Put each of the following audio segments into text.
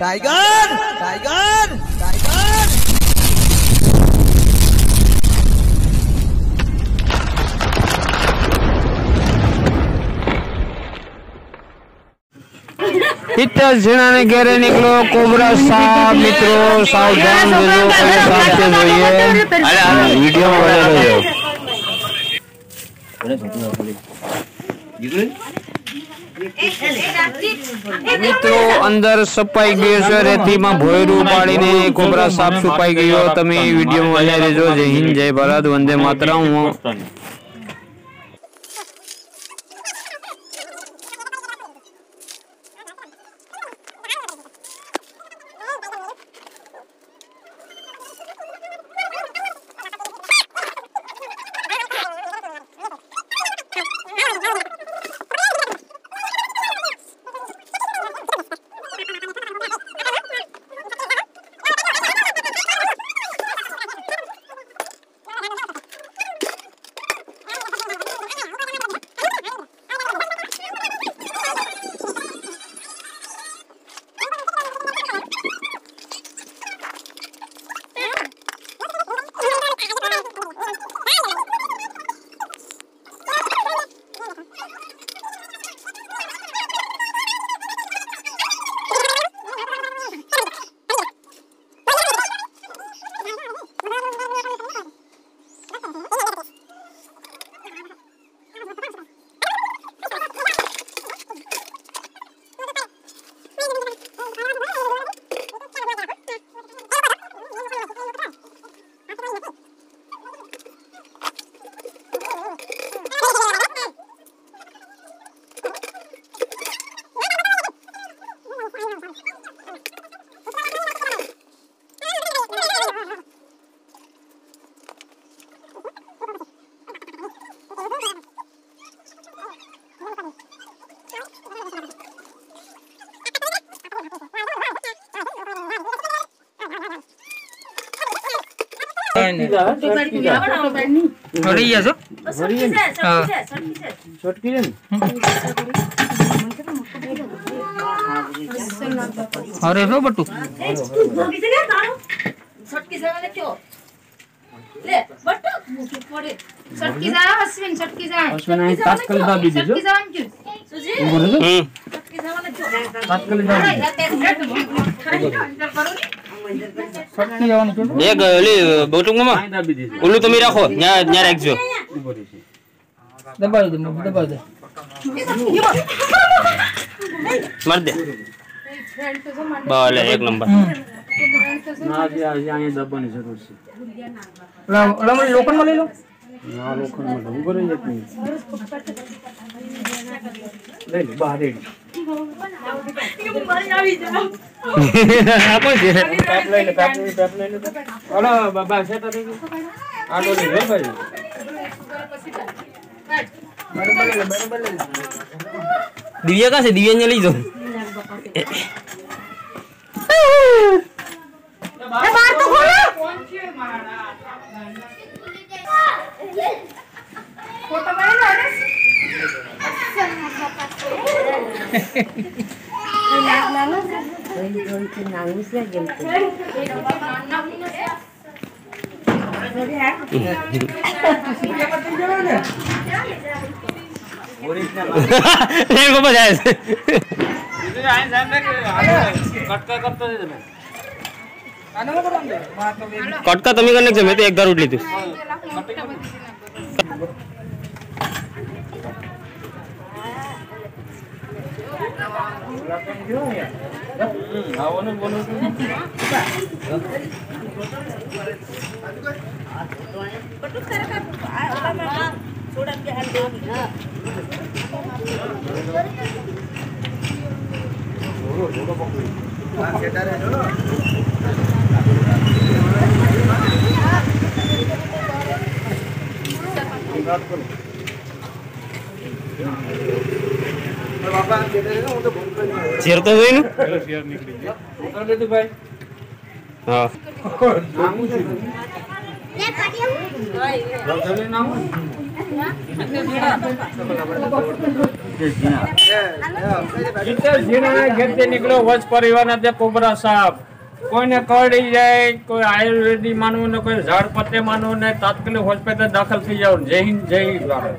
tiger tiger tiger इतना झीणा ने घेरे निकलो कोबरा साहब मित्रों सावधान रहજો कई साथ જોઈએ वीडियो में बने रहજો मित्रों अंदर सफाई गयो છે રેતીમાં ભોયરું પાડીને કોબરા સાફ સુપાઈ ગયો તમે વિડિયો માં બને રહેજો જય હિન્દ જય ભારત વંદે માતરમ अरे रो बटू छटकी जा ले क्यों ले बटू मुझे पड़े छटकी जा अश्विन छटकी जा अश्विन आई तात्कालिक दाबी दीजिए छटकी जा क्यों सुजी छटकी जा वाला क्यों तात्कालिक छटकी जवान क्यों एक ओली बोटुंग मामा ओलू તમે રાખો ન્યા ન્યા રાખજો દબાવી દે માર દે ભલે એક નંબર ના જે અહીંયા દબાની જરૂર છે ઓલા મને લોખંડ માં લઈ લો ના લોખંડ માં હું કરે એક મિનિટ લઈ લે બહાર રેડી મારી આવી જાવ આપો છે પેપ લઈ લે ઓલા બાબા સેટા થઈ ગયું આ લો લે ભાઈ બરાબર લે દિવ્યા કા છે દિવ્યા ને લઈ જાઓ ए बाहर तो खोलो फोटो बना लो कटका तुम्ही करने मैं तो एक दार उठली तू शेर तो हुई ना शेर निकली कर दे तू भाई हां ले पाटिया भाई नाम જીતેશ જીણા ઘેરથી નીકળ્યો વચ પરિવારના તે કોબરા સાપ કોઈને કરડી જાય કોઈ આયુર્વેદિક માનવું ને કોઈ ઝાડ પત્તે માનવું ને તાત્કાલિક હોસ્પિટલ દાખલ થઈ જાવ જય હિન્દ જય ભારત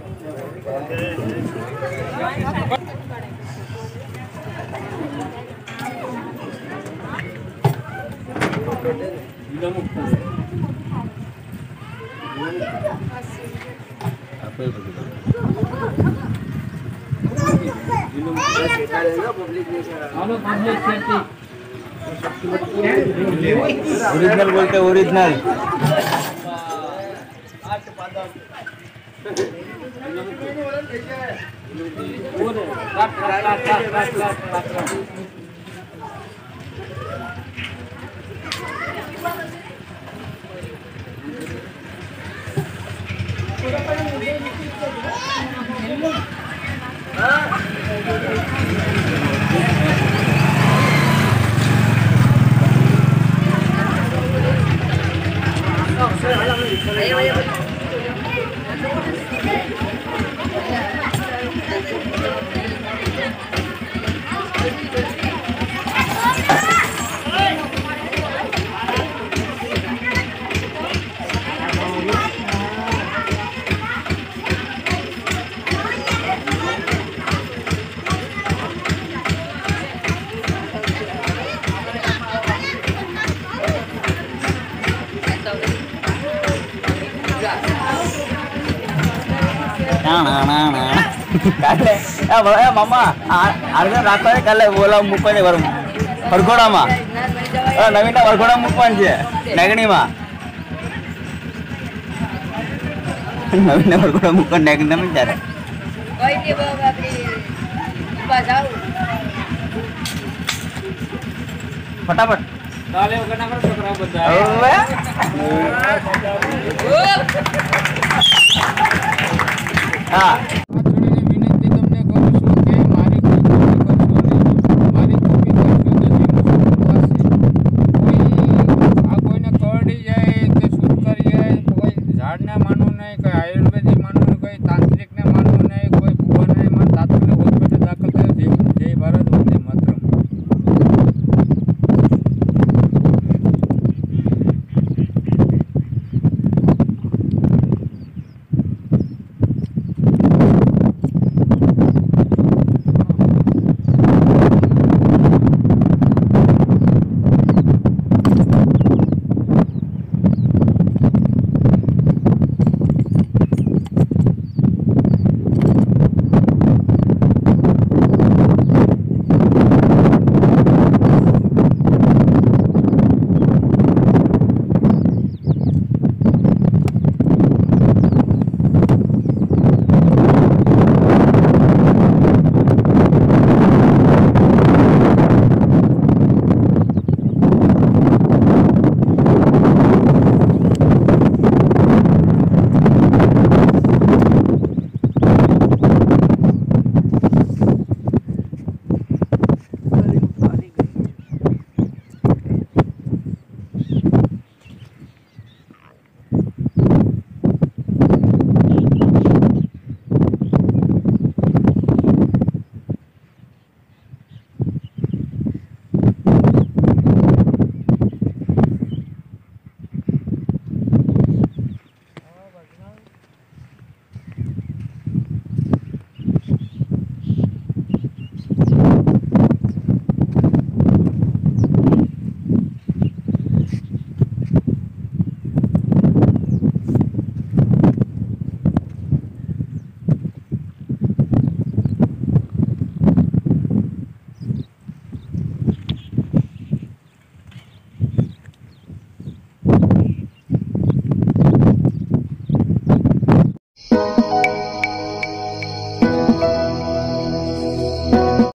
ओरिजिनल बोलते ओरिजिनल मामा अर्धा रास्ता काले बोला मुकने वरम हरगोड़ा मा नवीन हरगोड़ा मुकवान छे नेगणी मा नवीन हरगोड़ा मुकवान नेगणी में जा रे कोई के बाबा अपनी बाजाओ फटाफट डाले वगना कर छोकरा बजा हां